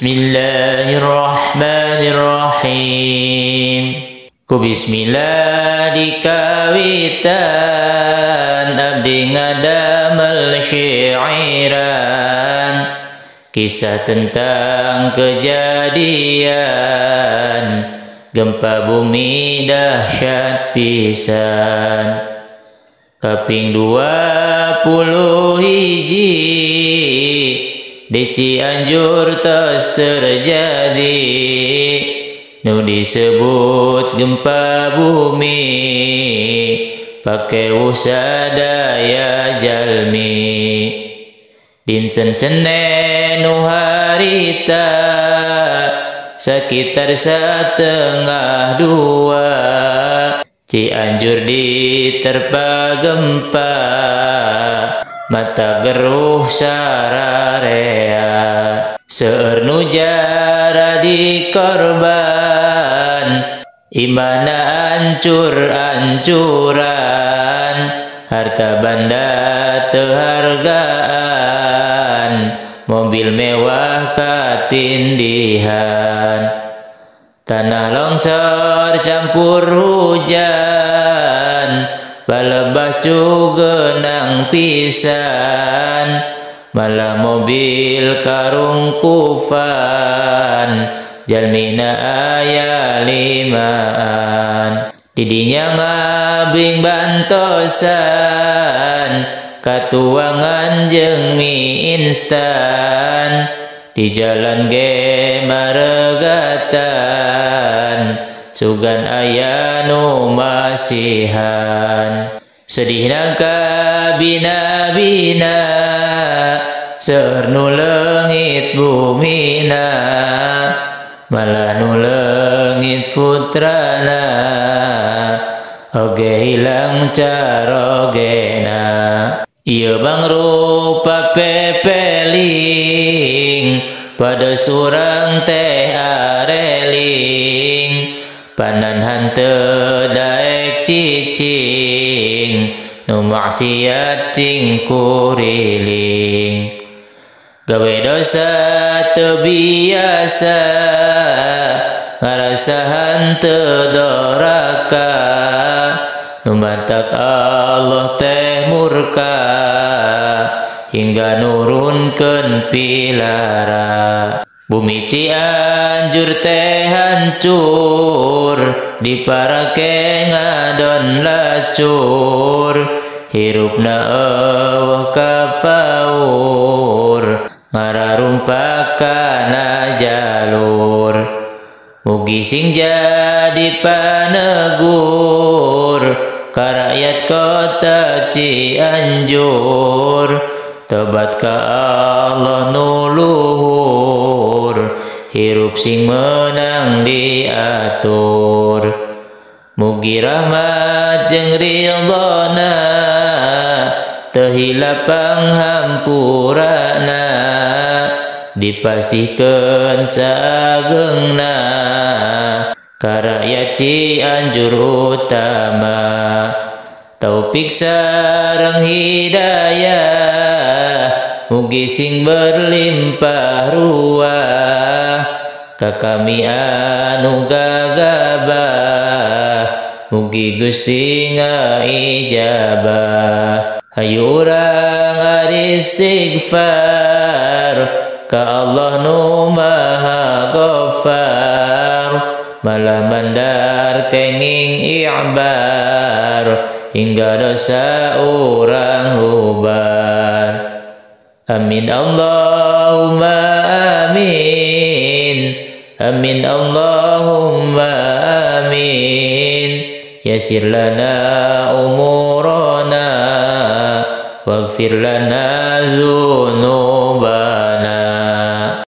Bismillahirrahmanirrahim. Ku bismillah dikawitan abdi ngadamel syairan, kisah tentang kejadian gempa bumi dahsyat pisan. Kaping 21 di Cianjur tos terjadi nu disebut gempa bumi pake usadaya jalmi. Dinten Senen nu harita sekitar 1:30 Cianjur diterpa gempa, mata geruh sararea. Seueur nu jadi korban, imana ancur-ancuran, harta banda teu hargaan, mobil mewah katindihan. Tanah longsor campur hujan, balebah cugeunang pisan, malah mobil karungkufan, jalmina aya 5. Didinya ngabing bantosan, katuangan jeung mie instan, di jalan ge maregatan, sugan aya nu masihan. Sedihna kabina-bina, seueur nu leungit bumina, malah nu leungit putrana, oge hilang carogena. Ieu bangrupa pepeling, pada surang teh areling, panan hanteu daek cicing, nu maksiat cing kuriling. Gawe dosa teu biasa, ngarasahan teu doraka, nu matak Allah teh murka, hingga nurunkeun pilara. Bumi Cianjur teh hancur, diparake ngadon lacur, hirupna eueuh kafaur, ngararumpakana jalur. Mugi sing jadi panegur ka rakyat kota Cianjur, tobat ka Allah nu luhur, hirup sing menang diatur. Mugi rahmat jeung ridhona teu hilap panghampurana, dipasihkeun sageungna ka rakyat Cianjur utama. Taufik sareng hidayah mugi sing berlimpah ruah, ka kami anu gagabah mugi Gusti ngaijabah. Hayu urang istighfar ka Allah nu Maha Ghaffar, malah mandar kenging i'bar, hingga dosa urang hubar. Amin Allahumma amin, amin Allahumma amin. Yasir lana umurana, waghfir lana dzunubana.